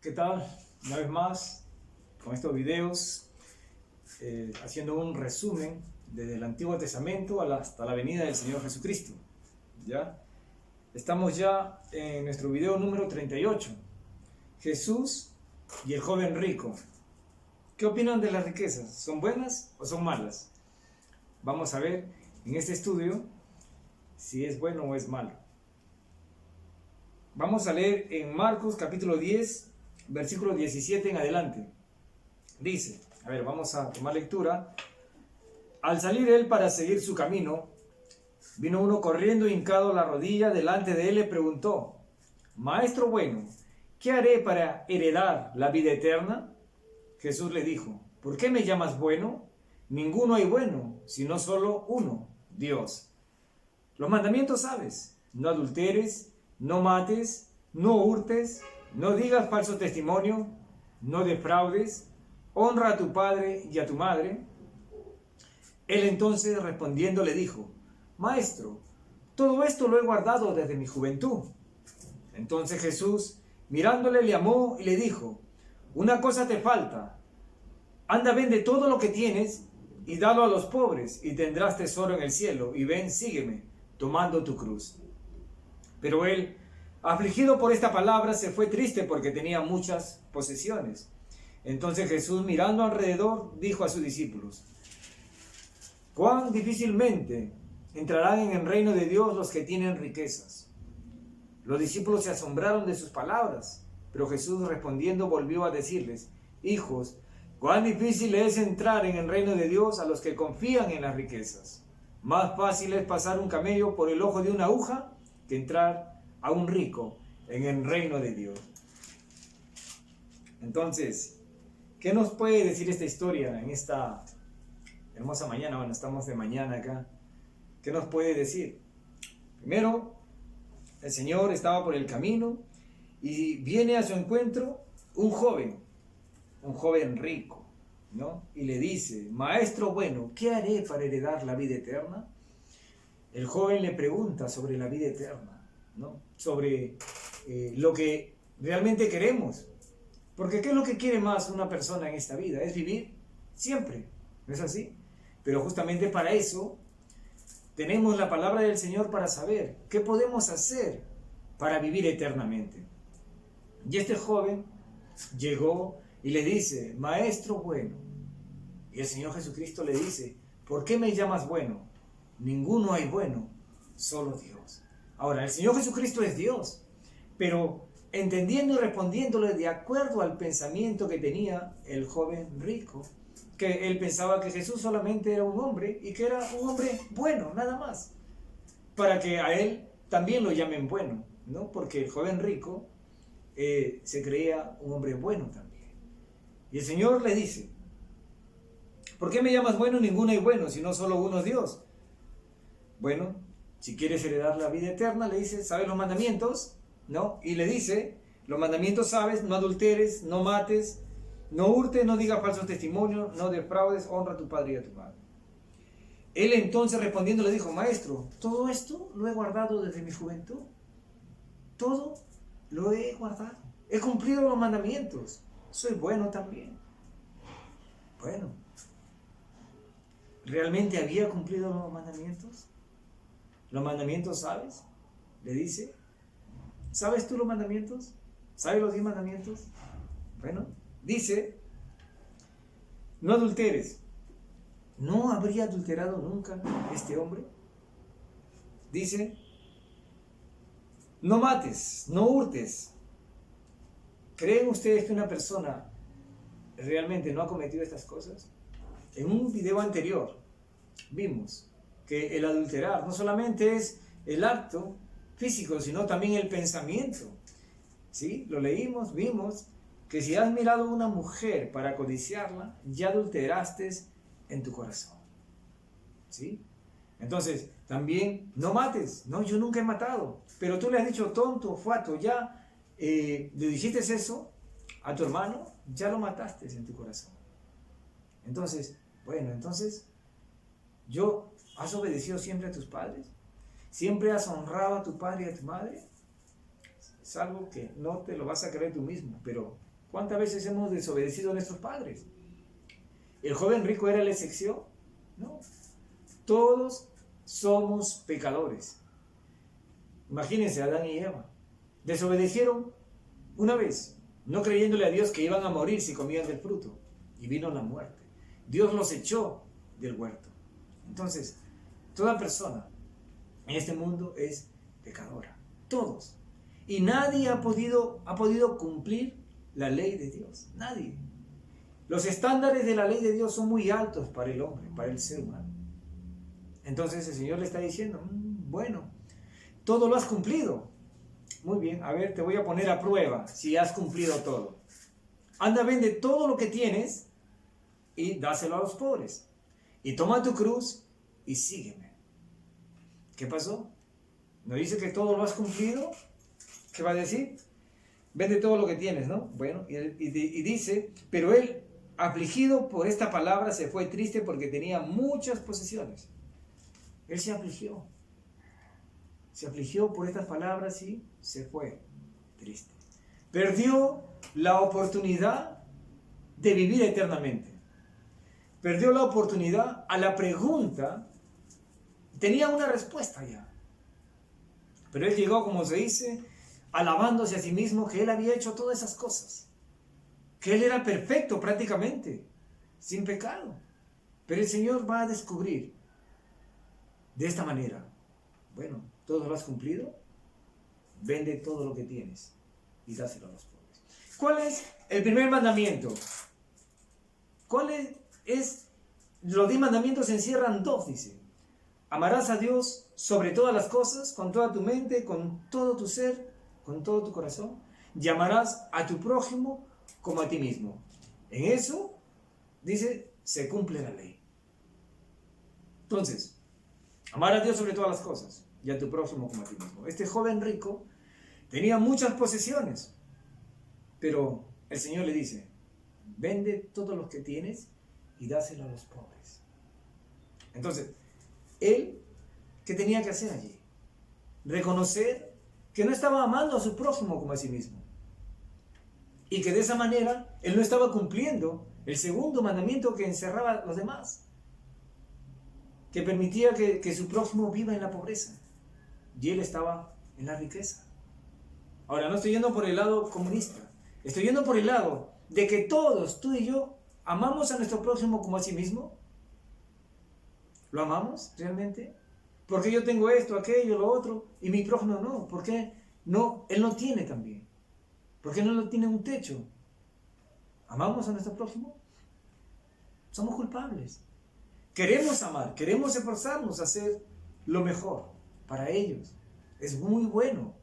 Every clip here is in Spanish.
¿Qué tal? Una vez más, con estos videos, haciendo un resumen desde el Antiguo Testamento hasta la venida del Señor Jesucristo. ¿Ya? Estamos ya en nuestro video número 38. Jesús y el joven rico. ¿Qué opinan de las riquezas? ¿Son buenas o son malas? Vamos a ver en este estudio si es bueno o es malo. Vamos a leer en Marcos capítulo 10, versículo 17 en adelante. Dice, vamos a tomar lectura. Al salir él para seguir su camino, vino uno corriendo hincado la rodilla delante de él y le preguntó: Maestro bueno, ¿qué haré para heredar la vida eterna? Jesús le dijo: ¿por qué me llamas bueno? Ninguno hay bueno, sino solo uno, Dios. Los mandamientos sabes: no adulteres, no mates, no hurtes, no digas falso testimonio, no defraudes, honra a tu padre y a tu madre. Él entonces respondiendo le dijo: Maestro, todo esto lo he guardado desde mi juventud. Entonces Jesús, mirándole, le amó y le dijo: una cosa te falta. Anda, vende todo lo que tienes y dalo a los pobres, y tendrás tesoro en el cielo, y ven, sígueme, tomando tu cruz. Pero él, afligido por esta palabra, se fue triste porque tenía muchas posesiones. Entonces Jesús, mirando alrededor, dijo a sus discípulos: cuán difícilmente entrarán en el reino de Dios los que tienen riquezas. Los discípulos se asombraron de sus palabras, pero Jesús respondiendo volvió a decirles: hijos, cuán difícil es entrar en el reino de Dios a los que confían en las riquezas. Más fácil es pasar un camello por el ojo de una aguja que entrar a un rico en el reino de Dios. Entonces, ¿qué nos puede decir esta historia en esta hermosa mañana? Bueno, estamos de mañana acá. ¿Qué nos puede decir? Primero, el Señor estaba por el camino y viene a su encuentro un joven rico, ¿no? Y le dice: Maestro bueno, ¿qué haré para heredar la vida eterna? El joven le pregunta sobre la vida eterna, ¿no? Sobre lo que realmente queremos. Porque ¿qué es lo que quiere más una persona en esta vida? Es vivir siempre, ¿no es así? Pero justamente para eso tenemos la palabra del Señor para saber qué podemos hacer para vivir eternamente. Y este joven llegó y le dice: Maestro bueno. Y el Señor Jesucristo le dice: ¿por qué me llamas bueno? Ninguno hay bueno, solo Dios. Ahora, el Señor Jesucristo es Dios, pero entendiendo y respondiéndole de acuerdo al pensamiento que tenía el joven rico, que él pensaba que Jesús solamente era un hombre y que era un hombre bueno, nada más, para que a él también lo llamen bueno, ¿no? Porque el joven rico se creía un hombre bueno también. Y el Señor le dice: ¿por qué me llamas bueno? Ninguno hay bueno, sino solo uno Dios. Bueno, si quieres heredar la vida eterna, le dice: ¿sabes los mandamientos? ¿No? Y le dice: los mandamientos sabes: no adulteres, no mates, no hurtes, no digas falsos testimonios, no defraudes, honra a tu padre y a tu madre. Él entonces respondiendo le dijo: Maestro, todo esto lo he guardado desde mi juventud. Todo lo he guardado. He cumplido los mandamientos. Soy bueno también. Bueno, ¿realmente había cumplido los mandamientos? ¿Los mandamientos sabes? Le dice. ¿Sabes tú los mandamientos? ¿Sabes los 10 mandamientos? Bueno, dice: no adulteres. ¿No habría adulterado nunca este hombre? Dice: no mates, no hurtes. ¿Creen ustedes que una persona realmente no ha cometido estas cosas? En un video anterior vimos que el adulterar no solamente es el acto físico, sino también el pensamiento. ¿Sí? Lo leímos, vimos que si has mirado a una mujer para codiciarla, ya adulteraste en tu corazón. ¿Sí? Entonces, también no mates. No, yo nunca he matado. Pero tú le has dicho tonto, fuato, ya le dijiste eso a tu hermano, ya lo mataste en tu corazón. Entonces, bueno, ¿has obedecido siempre a tus padres? ¿Siempre has honrado a tu padre y a tu madre? Es algo que no te lo vas a creer tú mismo, pero ¿cuántas veces hemos desobedecido a nuestros padres? ¿El joven rico era la excepción? No. Todos somos pecadores. Imagínense, Adán y Eva desobedecieron una vez, no creyéndole a Dios que iban a morir si comían del fruto, y vino la muerte. Dios los echó del huerto. Entonces, toda persona en este mundo es pecadora. Todos. Y nadie ha podido cumplir la ley de Dios. Nadie. Los estándares de la ley de Dios son muy altos para el hombre, para el ser humano. Entonces el Señor le está diciendo, bueno, todo lo has cumplido. Muy bien, a ver, te voy a poner a prueba si has cumplido todo. Anda, vende todo lo que tienes y dáselo a los pobres. Y toma tu cruz y sígueme. ¿Qué pasó? ¿No dice que todo lo has cumplido? ¿Qué va a decir? Vende todo lo que tienes, ¿no? Bueno, y dice, pero él, afligido por esta palabra, se fue triste porque tenía muchas posesiones. Él se afligió. Se afligió por estas palabras y se fue triste. Perdió la oportunidad de vivir eternamente. Perdió la oportunidad a la pregunta. Tenía una respuesta ya. Pero él llegó, como se dice, alabándose a sí mismo que él había hecho todas esas cosas. Que él era perfecto prácticamente, sin pecado. Pero el Señor va a descubrir de esta manera. Bueno, ¿todo lo has cumplido? Vende todo lo que tienes y dáselo a los pobres. ¿Cuál es el primer mandamiento? ¿Cuál es? Los 10 mandamientos se encierran dos, dice. Amarás a Dios sobre todas las cosas, con toda tu mente, con todo tu ser, con todo tu corazón. Y amarás a tu prójimo como a ti mismo. En eso, dice, se cumple la ley. Entonces, amar a Dios sobre todas las cosas y a tu prójimo como a ti mismo. Este joven rico tenía muchas posesiones, pero el Señor le dice, vende todo lo que tienes y dáselo a los pobres. Entonces, él, ¿qué tenía que hacer allí? Reconocer que no estaba amando a su prójimo como a sí mismo. Y que de esa manera él no estaba cumpliendo el segundo mandamiento que encerraba a los demás. Que permitía que su prójimo viva en la pobreza. Y él estaba en la riqueza. Ahora, no estoy yendo por el lado comunista. Estoy yendo por el lado de que todos, tú y yo, amamos a nuestro prójimo como a sí mismo. ¿Lo amamos realmente? Porque yo tengo esto, aquello, lo otro, y mi prójimo no. ¿Por qué no? Él no tiene también. ¿Por qué no tiene un techo? ¿Amamos a nuestro prójimo? Somos culpables. Queremos amar, queremos esforzarnos a hacer lo mejor para ellos. Es muy bueno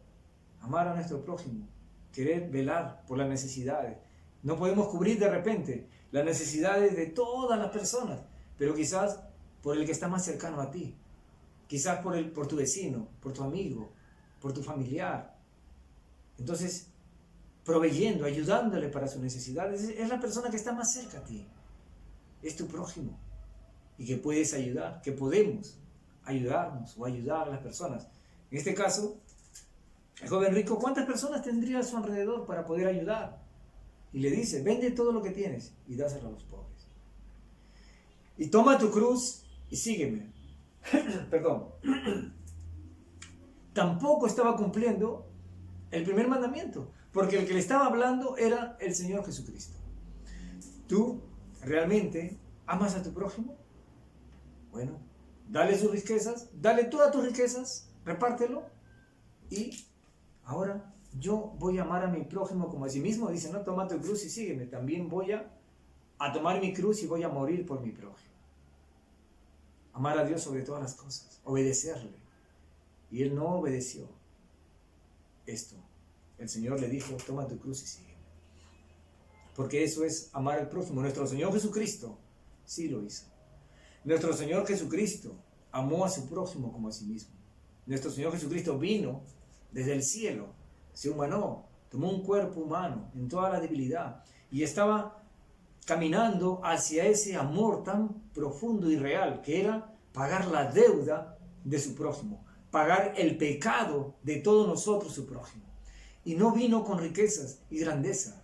amar a nuestro prójimo, querer velar por las necesidades. No podemos cubrir de repente las necesidades de todas las personas, pero quizás por el que está más cercano a ti, quizás por tu vecino, por tu amigo, por tu familiar. Entonces, proveyendo, ayudándole para sus necesidades, es la persona que está más cerca a ti, es tu prójimo, y que puedes ayudar, que podemos ayudarnos o ayudar a las personas. En este caso, el joven rico, ¿cuántas personas tendría a su alrededor para poder ayudar? Y le dice, vende todo lo que tienes y dáselo a los pobres. Y toma tu cruz y sígueme. Perdón. Tampoco estaba cumpliendo el primer mandamiento, porque el que le estaba hablando era el Señor Jesucristo. ¿Tú realmente amas a tu prójimo? Bueno, dale sus riquezas, dale todas tus riquezas, repártelo. Y ahora yo voy a amar a mi prójimo como a sí mismo. Dice, no, toma tu cruz y sígueme. También voy a tomar mi cruz y voy a morir por mi prójimo. Amar a Dios sobre todas las cosas, obedecerle. Y él no obedeció esto. El Señor le dijo, toma tu cruz y sígueme. Porque eso es amar al prójimo. Nuestro Señor Jesucristo sí lo hizo. Nuestro Señor Jesucristo amó a su prójimo como a sí mismo. Nuestro Señor Jesucristo vino desde el cielo, se humanó, tomó un cuerpo humano en toda la debilidad y estaba caminando hacia ese amor tan profundo y real que era pagar la deuda de su prójimo, pagar el pecado de todos nosotros, su prójimo. y no vino con riquezas y grandeza.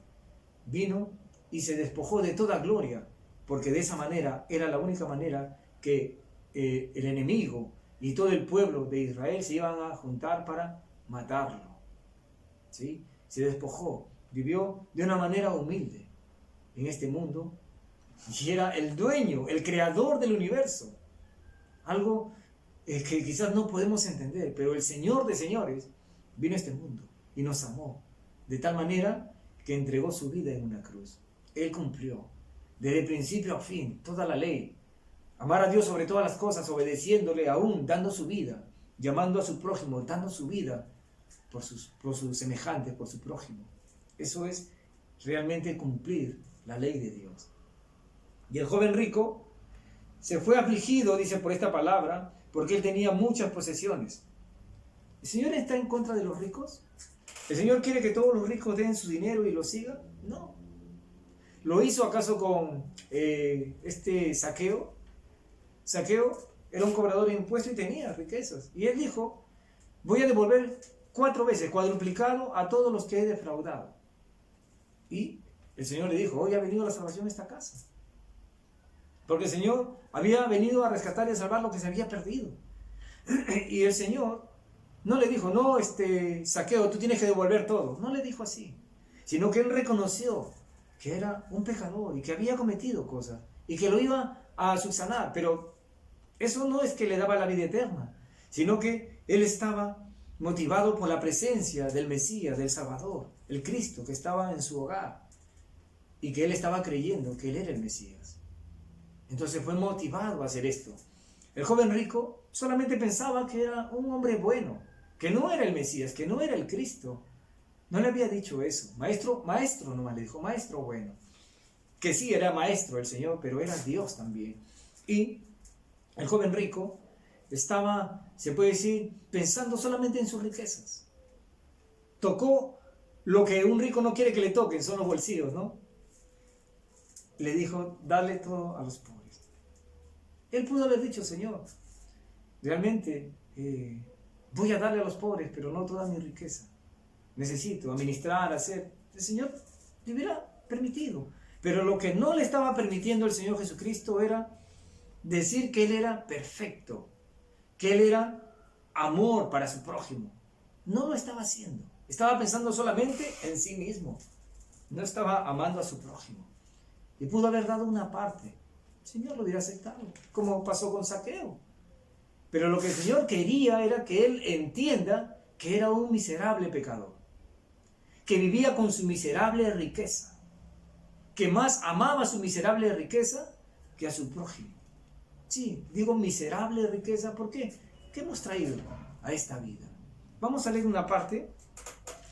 Vino y se despojó de toda gloria, porque de esa manera era la única manera que el enemigo y todo el pueblo de Israel se iban a juntar para matarlo. ¿Sí? Se despojó, vivió de una manera humilde en este mundo y era el dueño, el creador del universo. Algo que quizás no podemos entender, pero el Señor de señores vino a este mundo y nos amó de tal manera que entregó su vida en una cruz. Él cumplió desde principio a fin toda la ley. Amar a Dios sobre todas las cosas, obedeciéndole aún, dando su vida, llamando a su prójimo, dando su vida por sus semejantes, por su prójimo. Eso es realmente cumplir la ley de Dios. Y el joven rico se fue afligido, dice por esta palabra, porque él tenía muchas posesiones. ¿El Señor está en contra de los ricos? ¿El Señor quiere que todos los ricos den su dinero y lo sigan? No. ¿Lo hizo acaso con este Zaqueo? Zaqueo era un cobrador de impuestos y tenía riquezas. Y él dijo, voy a devolver 4 veces, cuadruplicado a todos los que he defraudado. Y el Señor le dijo, hoy ha venido la salvación a esta casa. Porque el Señor había venido a rescatar y a salvar lo que se había perdido. Y el Señor no le dijo, no, Zaqueo, tú tienes que devolver todo. No le dijo así, sino que él reconoció que era un pecador y que había cometido cosas y que lo iba a subsanar. Pero eso no es que le daba la vida eterna, sino que él estaba motivado por la presencia del Mesías, del Salvador, el Cristo que estaba en su hogar y que él estaba creyendo que él era el Mesías. Entonces fue motivado a hacer esto. El joven rico solamente pensaba que era un hombre bueno, que no era el Mesías, que no era el Cristo. No le había dicho eso. Maestro nomás le dijo, maestro bueno. Que sí era maestro el Señor, pero era Dios también. Y el joven rico estaba, se puede decir, pensando solamente en sus riquezas. Tocó lo que un rico no quiere que le toquen, son los bolsillos, ¿no? Le dijo, dale todo a los pobres. Él pudo haber dicho, Señor, realmente voy a darle a los pobres, pero no toda mi riqueza. Necesito administrar, hacer. El Señor le hubiera permitido. Pero lo que no le estaba permitiendo el Señor Jesucristo era decir que Él era perfecto, que Él era amor para su prójimo. No lo estaba haciendo. Estaba pensando solamente en sí mismo. No estaba amando a su prójimo. Y pudo haber dado una parte. El Señor lo hubiera aceptado, como pasó con Zaqueo. Pero lo que el Señor quería era que él entienda que era un miserable pecador, que vivía con su miserable riqueza, que más amaba su miserable riqueza que a su prójimo. Sí, digo miserable riqueza, ¿por qué? ¿Qué hemos traído a esta vida? Vamos a leer una parte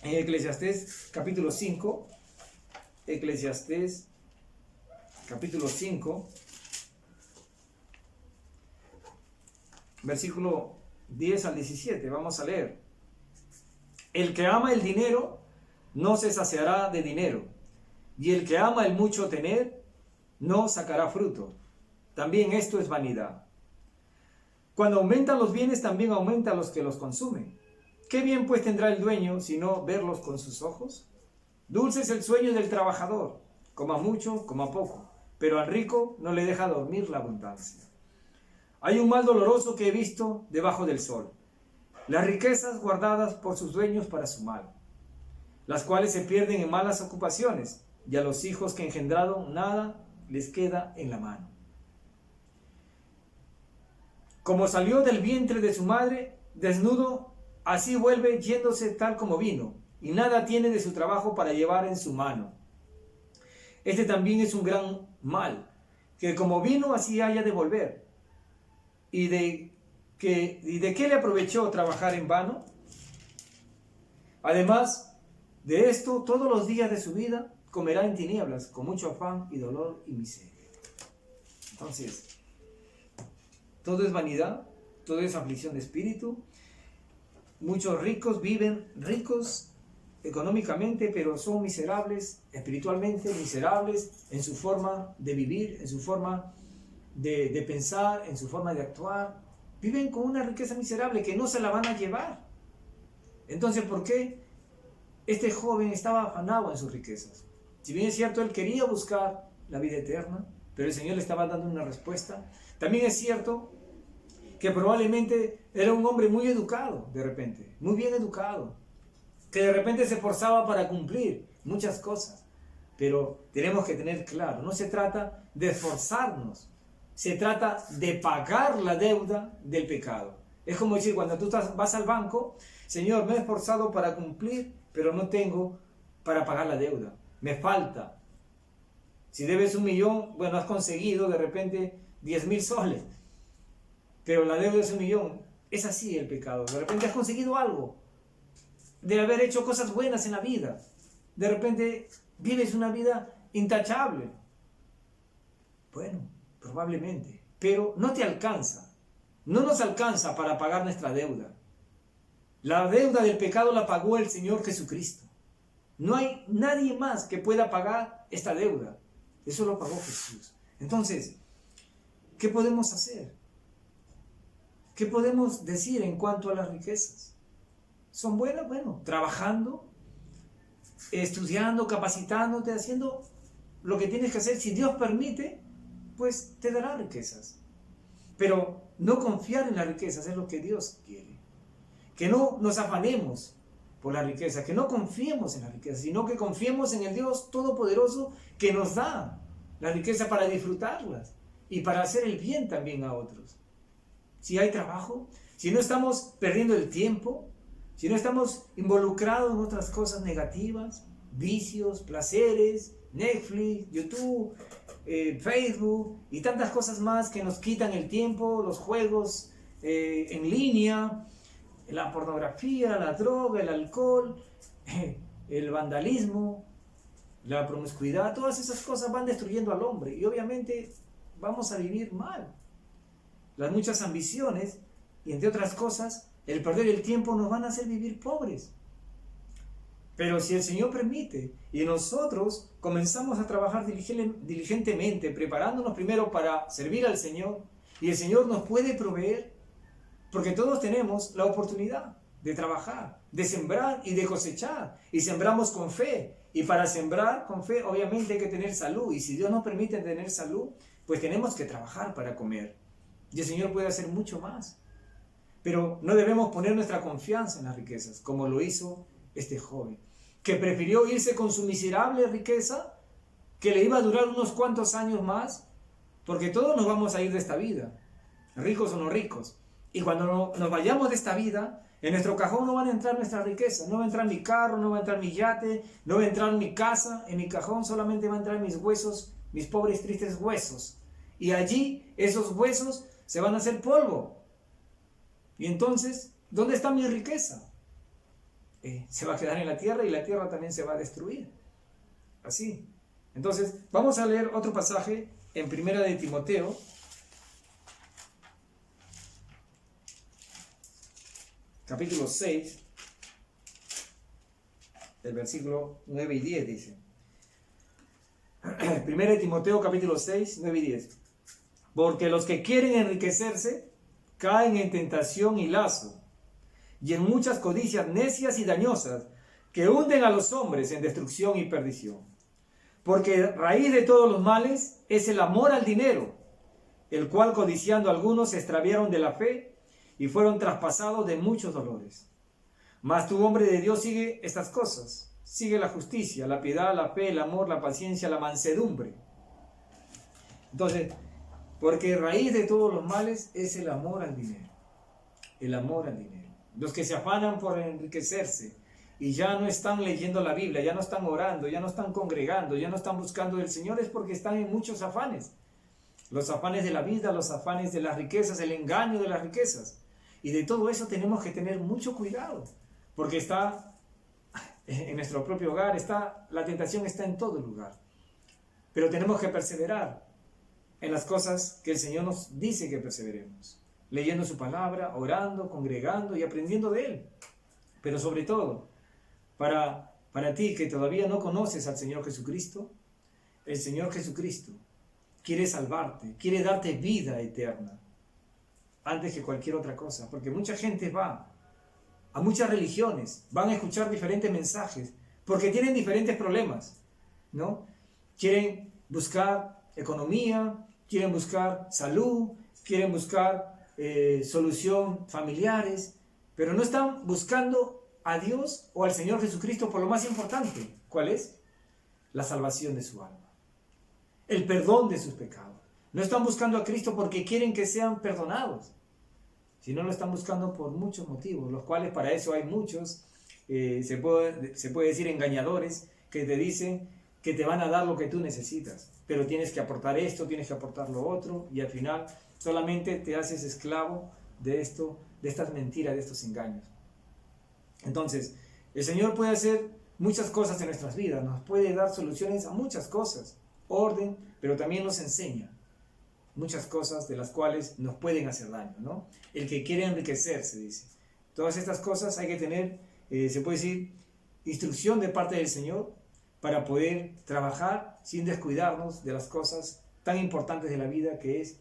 en Eclesiastés capítulo 5, Eclesiastés capítulo 5, versículo 10 al 17, vamos a leer. El que ama el dinero no se saciará de dinero, y el que ama el mucho tener no sacará fruto. También esto es vanidad. Cuando aumentan los bienes, también aumentan los que los consumen. ¿Qué bien pues tendrá el dueño si no verlos con sus ojos? Dulce es el sueño del trabajador, coma mucho, coma poco, pero al rico no le deja dormir la abundancia. Hay un mal doloroso que he visto debajo del sol, las riquezas guardadas por sus dueños para su mal, las cuales se pierden en malas ocupaciones, y a los hijos que engendraron nada les queda en la mano. Como salió del vientre de su madre, desnudo, así vuelve yéndose tal como vino, y nada tiene de su trabajo para llevar en su mano. Este también es un gran mal, que como vino así haya de volver. ¿Y de qué le aprovechó trabajar en vano? Además de esto, todos los días de su vida comerá en tinieblas, con mucho afán y dolor y miseria. Entonces, todo es vanidad, todo es aflicción de espíritu. Muchos ricos viven ricos económicamente, pero son miserables espiritualmente, miserables en su forma de vivir, en su forma de pensar, en su forma de actuar. Viven con una riqueza miserable que no se la van a llevar. Entonces, ¿por qué este joven estaba afanado en sus riquezas. Si bien es cierto, él quería buscar la vida eterna, pero el Señor le estaba dando una respuesta. También es cierto que probablemente era un hombre muy educado, de repente, muy bien educado, que de repente se esforzaba para cumplir muchas cosas. Pero tenemos que tener claro, no se trata de esforzarnos, se trata de pagar la deuda del pecado. Es como decir, cuando tú vas al banco, Señor, me he esforzado para cumplir, pero no tengo para pagar la deuda, me falta. Si debes 1.000.000, bueno, has conseguido de repente 10.000 soles, pero la deuda es 1.000.000. Es así el pecado. De repente has conseguido algo, de haber hecho cosas buenas en la vida. De repente vives una vida intachable. Bueno, probablemente, pero no te alcanza. No nos alcanza para pagar nuestra deuda. La deuda del pecado la pagó el Señor Jesucristo. No hay nadie más que pueda pagar esta deuda. Eso lo pagó Jesús. Entonces, ¿qué podemos hacer? ¿Qué podemos decir en cuanto a las riquezas? ¿Son buenas? Bueno, trabajando, estudiando, capacitándote, haciendo lo que tienes que hacer. Si Dios permite, pues te dará riquezas. Pero no confiar en las riquezas es lo que Dios quiere. Que no nos afanemos por la riqueza, que no confiemos en la riqueza, sino que confiemos en el Dios Todopoderoso que nos da la riqueza para disfrutarlas y para hacer el bien también a otros. Si hay trabajo, si no estamos perdiendo el tiempo, si no estamos involucrados en otras cosas negativas, vicios, placeres, Netflix, YouTube, Facebook y tantas cosas más que nos quitan el tiempo, los juegos en línea, la pornografía, la droga, el alcohol, el vandalismo, la promiscuidad, todas esas cosas van destruyendo al hombre y obviamente vamos a vivir mal. Las muchas ambiciones y entre otras cosas, el perder el tiempo nos van a hacer vivir pobres. Pero si el Señor permite y nosotros comenzamos a trabajar diligentemente, preparándonos primero para servir al Señor, y el Señor nos puede proveer, porque todos tenemos la oportunidad de trabajar, de sembrar y de cosechar, y sembramos con fe, y para sembrar con fe obviamente hay que tener salud, y si Dios nos permite tener salud, pues tenemos que trabajar para comer, y el Señor puede hacer mucho más. Pero no debemos poner nuestra confianza en las riquezas, como lo hizo este joven, que prefirió irse con su miserable riqueza, que le iba a durar unos cuantos años más, porque todos nos vamos a ir de esta vida, ricos o no ricos. Y cuando nos vayamos de esta vida, en nuestro cajón no van a entrar nuestras riquezas, no va a entrar mi carro, no va a entrar mi yate, no va a entrar mi casa, en mi cajón solamente va a entrar mis huesos, mis pobres tristes huesos. Y allí esos huesos se van a hacer polvo. Y entonces, ¿dónde está mi riqueza? Se va a quedar en la tierra y la tierra también se va a destruir. Así. Entonces, vamos a leer otro pasaje en Primera de Timoteo. Capítulo 6, el versículo 9 y 10 dice. Primera de Timoteo capítulo 6, 9 y 10. Porque los que quieren enriquecerse caen en tentación y lazo, y en muchas codicias necias y dañosas, que hunden a los hombres en destrucción y perdición. Porque raíz de todos los males es el amor al dinero, el cual codiciando algunos se extraviaron de la fe y fueron traspasados de muchos dolores. Mas tu, hombre de Dios, sigue estas cosas, sigue la justicia, la piedad, la fe, el amor, la paciencia, la mansedumbre. Entonces, porque raíz de todos los males es el amor al dinero. El amor al dinero. Los que se afanan por enriquecerse y ya no están leyendo la Biblia, ya no están orando, ya no están congregando, ya no están buscando del Señor, es porque están en muchos afanes. Los afanes de la vida, los afanes de las riquezas, el engaño de las riquezas. Y de todo eso tenemos que tener mucho cuidado, porque está en nuestro propio hogar, la tentación está en todo lugar. Pero tenemos que perseverar en las cosas que el Señor nos dice que perseveremos, leyendo su palabra, orando, congregando y aprendiendo de Él. Pero sobre todo, para ti que todavía no conoces al Señor Jesucristo, el Señor Jesucristo quiere salvarte, quiere darte vida eterna, antes que cualquier otra cosa. Porque mucha gente va a muchas religiones, van a escuchar diferentes mensajes, porque tienen diferentes problemas, ¿no? Quieren buscar economía, quieren buscar salud, quieren buscar solución familiares, pero no están buscando a Dios o al Señor Jesucristo por lo más importante. ¿Cuál es? La salvación de su alma, el perdón de sus pecados. No están buscando a Cristo porque quieren que sean perdonados, sino lo están buscando por muchos motivos, los cuales para eso hay muchos, se puede decir engañadores, que te dicen que te van a dar lo que tú necesitas, pero tienes que aportar esto, tienes que aportar lo otro, y al final solamente te haces esclavo de esto, de estas mentiras, de estos engaños. Entonces, el Señor puede hacer muchas cosas en nuestras vidas, nos puede dar soluciones a muchas cosas, orden, pero también nos enseña muchas cosas de las cuales nos pueden hacer daño, ¿no? El que quiere enriquecerse, dice. Todas estas cosas hay que tener, se puede decir, instrucción de parte del Señor para poder trabajar sin descuidarnos de las cosas tan importantes de la vida, que es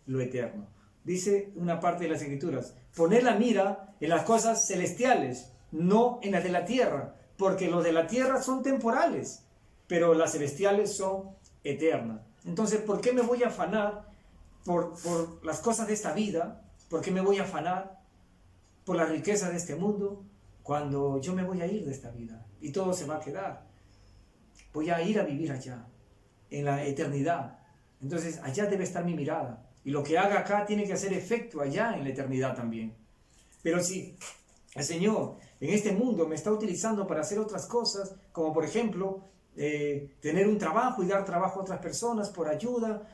lo eterno. Dice una parte de las Escrituras: poner la mira en las cosas celestiales, no en las de la tierra, porque los de la tierra son temporales, pero las celestiales son eternas. Entonces, ¿por qué me voy a afanar por las cosas de esta vida? ¿Por qué me voy a afanar por la riqueza de este mundo cuando yo me voy a ir de esta vida y todo se va a quedar? Voy a ir a vivir allá, en la eternidad. Entonces, allá debe estar mi mirada. Y lo que haga acá tiene que hacer efecto allá en la eternidad también. Pero si el Señor en este mundo me está utilizando para hacer otras cosas, como por ejemplo, tener un trabajo y dar trabajo a otras personas por ayuda,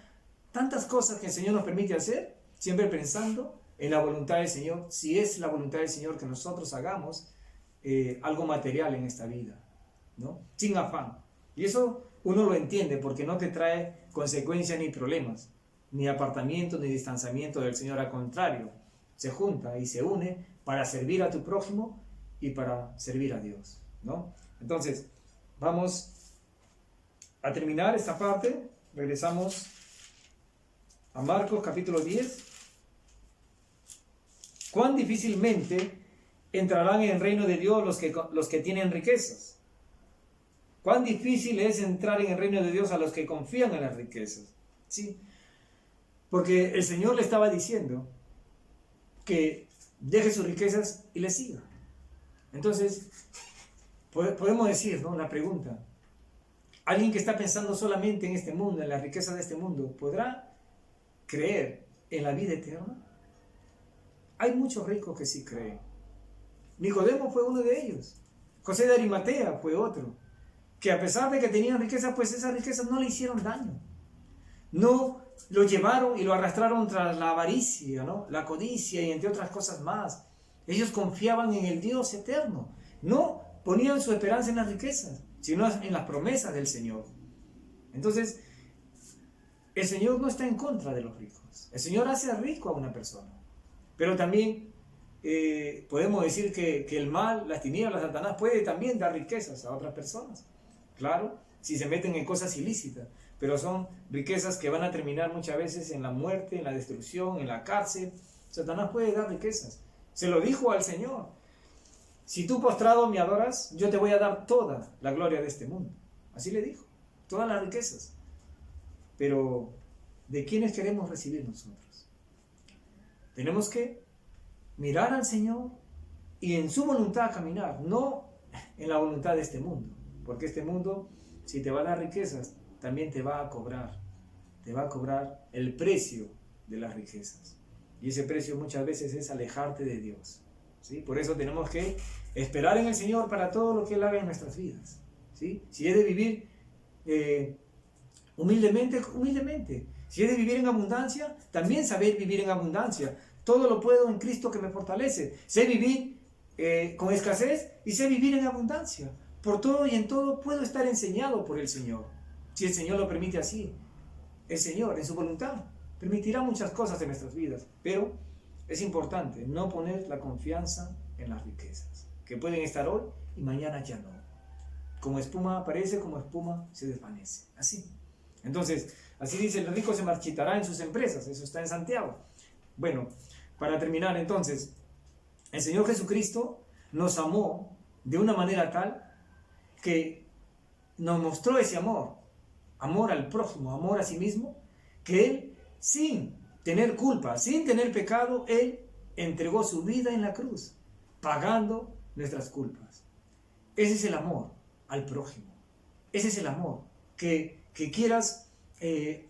tantas cosas que el Señor nos permite hacer, siempre pensando en la voluntad del Señor, si es la voluntad del Señor que nosotros hagamos algo material en esta vida, ¿no? Sin afán. Y eso uno lo entiende porque no te trae consecuencias ni problemas, ni apartamiento ni distanciamiento del Señor. Al contrario, se junta y se une para servir a tu prójimo y para servir a Dios, ¿no? Entonces, vamos a terminar esta parte. Regresamos a Marcos capítulo 10. ¿Cuán difícilmente entrarán en el reino de Dios los que tienen riquezas? ¿Cuán difícil es entrar en el reino de Dios a los que confían en las riquezas? ¿Sí? Porque el Señor le estaba diciendo que deje sus riquezas y le siga. Entonces, podemos decir, ¿no? La pregunta: alguien que está pensando solamente en este mundo, en la riqueza de este mundo, ¿podrá creer en la vida eterna? Hay muchos ricos que sí creen. Nicodemo fue uno de ellos. José de Arimatea fue otro, que a pesar de que tenían riqueza, pues esas riquezas no le hicieron daño. No lo llevaron y lo arrastraron tras la avaricia, ¿no? La codicia y entre otras cosas más. Ellos confiaban en el Dios eterno. No ponían su esperanza en las riquezas, sino en las promesas del Señor. Entonces, el Señor no está en contra de los ricos. El Señor hace rico a una persona. Pero también podemos decir que el mal, las tinieblas, Satanás puede también dar riquezas a otras personas. Claro, si se meten en cosas ilícitas, pero son riquezas que van a terminar muchas veces en la muerte, en la destrucción, en la cárcel. Satanás puede dar riquezas. Se lo dijo al Señor: si tú postrado me adoras, yo te voy a dar toda la gloria de este mundo. Así le dijo, todas las riquezas. Pero, ¿de quiénes queremos recibir nosotros? Tenemos que mirar al Señor y en su voluntad caminar, no en la voluntad de este mundo. Porque este mundo, si te va a dar riquezas, también te va a cobrar el precio de las riquezas. Y ese precio muchas veces es alejarte de Dios, ¿sí? Por eso tenemos que esperar en el Señor para todo lo que Él haga en nuestras vidas, ¿sí? Si es de vivir humildemente, humildemente. Si es de vivir en abundancia, también saber vivir en abundancia. Todo lo puedo en Cristo que me fortalece. Sé vivir con escasez y sé vivir en abundancia. Por todo y en todo puedo estar enseñado por el Señor. Si el Señor lo permite así, el Señor en su voluntad permitirá muchas cosas en nuestras vidas. Pero es importante no poner la confianza en las riquezas, que pueden estar hoy y mañana ya no. Como espuma aparece, como espuma se desvanece. Así. Entonces, así dice: el rico se marchitará en sus empresas. Eso está en Santiago. Bueno, para terminar entonces, el Señor Jesucristo nos amó de una manera tal que nos mostró ese amor, amor al prójimo, amor a sí mismo, que Él, sin tener culpa, sin tener pecado, Él entregó su vida en la cruz, pagando nuestras culpas. Ese es el amor al prójimo. Ese es el amor, que quieras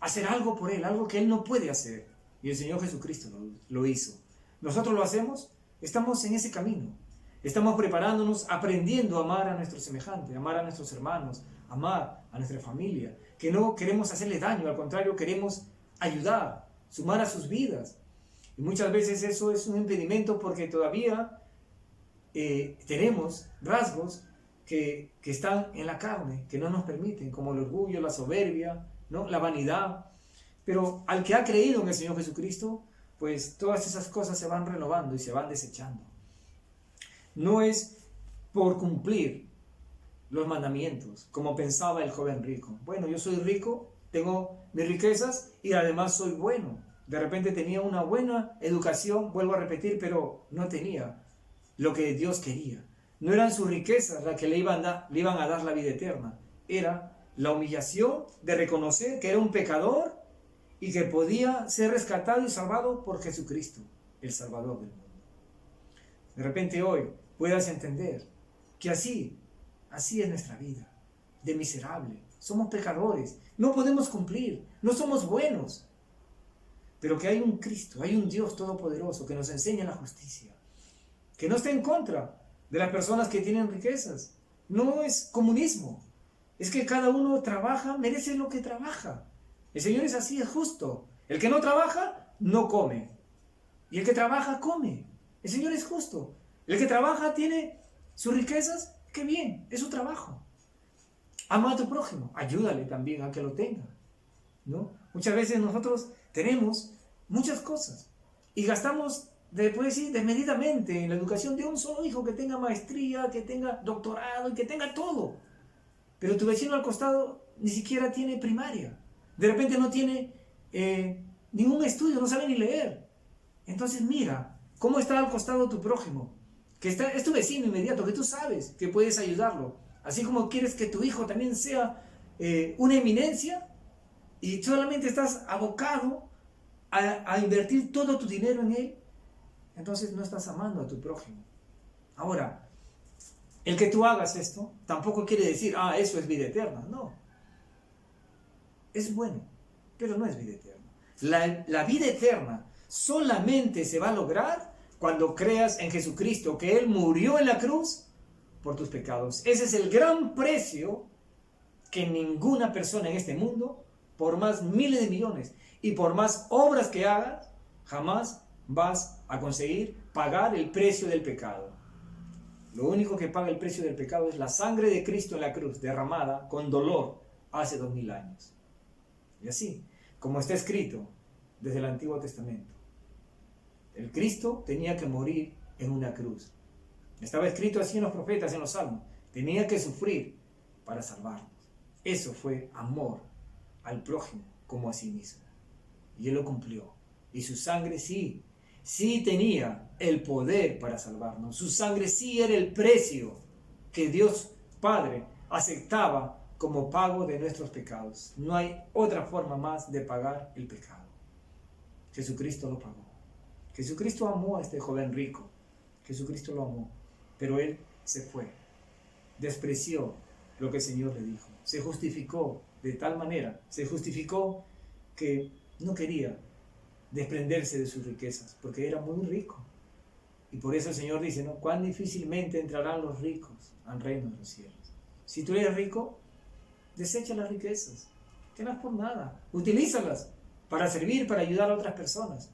hacer algo por Él, algo que Él no puede hacer. Y el Señor Jesucristo lo hizo. ¿Nosotros lo hacemos? Estamos en ese camino. Estamos preparándonos, aprendiendo a amar a nuestros semejantes, amar a nuestros hermanos, amar a nuestra familia, que no queremos hacerle daño, al contrario, queremos ayudar, sumar a sus vidas. Y muchas veces eso es un impedimento porque todavía tenemos rasgos que están en la carne, que no nos permiten, como el orgullo, la soberbia, ¿no? La vanidad. Pero al que ha creído en el Señor Jesucristo, pues todas esas cosas se van renovando y se van desechando. No es por cumplir los mandamientos, como pensaba el joven rico. Bueno, yo soy rico, tengo mis riquezas y además soy bueno. De repente tenía una buena educación, vuelvo a repetir, pero no tenía lo que Dios quería. No eran sus riquezas las que le iban a dar la vida eterna. Era la humillación de reconocer que era un pecador y que podía ser rescatado y salvado por Jesucristo, el Salvador del mundo. De repente hoy puedas entender que así es nuestra vida, de miserable. Somos pecadores, no podemos cumplir, no somos buenos. Pero que hay un Cristo, hay un Dios todopoderoso que nos enseña la justicia, que no está en contra de las personas que tienen riquezas. No es comunismo, es que cada uno trabaja, merece lo que trabaja. El Señor es así, es justo. El que no trabaja, no come. Y el que trabaja, come. El Señor es justo. El que trabaja tiene sus riquezas, qué bien, es su trabajo. Ama a tu prójimo, ayúdale también a que lo tenga, ¿no? Muchas veces nosotros tenemos muchas cosas y gastamos desmedidamente en la educación de un solo hijo, que tenga maestría, que tenga doctorado y que tenga todo. Pero tu vecino al costado ni siquiera tiene primaria. De repente no tiene ningún estudio, no sabe ni leer. Entonces mira cómo está al costado tu prójimo, que es tu vecino inmediato, que tú sabes que puedes ayudarlo. Así como quieres que tu hijo también sea una eminencia y solamente estás abocado a invertir todo tu dinero en él, entonces no estás amando a tu prójimo. Ahora, el que tú hagas esto tampoco quiere decir, eso es vida eterna. No. Es bueno, pero no es vida eterna. La vida eterna solamente se va a lograr cuando creas en Jesucristo, que Él murió en la cruz por tus pecados. Ese es el gran precio que ninguna persona en este mundo, por más miles de millones y por más obras que hagas, jamás vas a conseguir pagar el precio del pecado. Lo único que paga el precio del pecado es la sangre de Cristo en la cruz, derramada con dolor hace 2000 años. Y así, como está escrito desde el Antiguo Testamento, el Cristo tenía que morir en una cruz. Estaba escrito así en los profetas, en los salmos. Tenía que sufrir para salvarnos. Eso fue amor al prójimo como a sí mismo. Y Él lo cumplió. Y su sangre sí tenía el poder para salvarnos. Su sangre sí era el precio que Dios Padre aceptaba como pago de nuestros pecados. No hay otra forma más de pagar el pecado. Jesucristo lo pagó. Jesucristo amó a este joven rico. Jesucristo lo amó. Pero él se fue. Despreció lo que el Señor le dijo. Se justificó de tal manera. Se justificó que no quería desprenderse de sus riquezas, porque era muy rico. Y por eso el Señor dice, ¿no? Cuán difícilmente entrarán los ricos al reino de los cielos. Si tú eres rico, desecha las riquezas. Tenlas por nada. Utilízalas para servir, para ayudar a otras personas.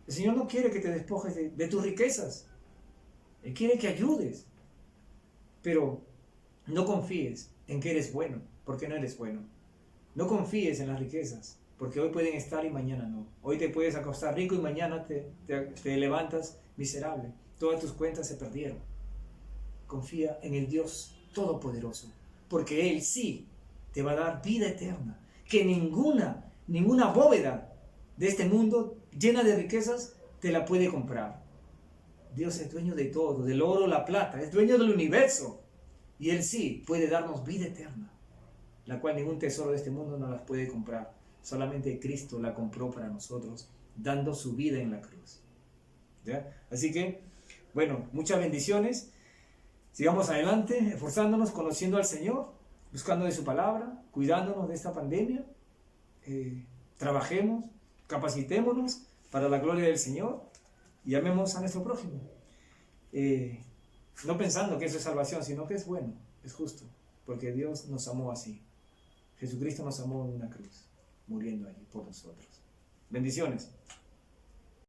El Señor no quiere que te despojes de tus riquezas. Él quiere que ayudes. Pero no confíes en que eres bueno, porque no eres bueno. No confíes en las riquezas, porque hoy pueden estar y mañana no. Hoy te puedes acostar rico y mañana te levantas miserable. Todas tus cuentas se perdieron. Confía en el Dios Todopoderoso, porque Él sí te va a dar vida eterna, que ninguna bóveda de este mundo llena de riquezas te la puede comprar. Dios es dueño de todo, del oro, la plata, es dueño del universo. Y Él sí puede darnos vida eterna, la cual ningún tesoro de este mundo nos las puede comprar. Solamente Cristo la compró para nosotros, dando su vida en la cruz. ¿Ya? Así que, bueno, muchas bendiciones. Sigamos adelante, esforzándonos, conociendo al Señor, buscando de su palabra, cuidándonos de esta pandemia. Trabajemos, capacitémonos para la gloria del Señor y amemos a nuestro prójimo. No pensando que eso es salvación, sino que es bueno, es justo, porque Dios nos amó así. Jesucristo nos amó en una cruz, muriendo allí por nosotros. Bendiciones.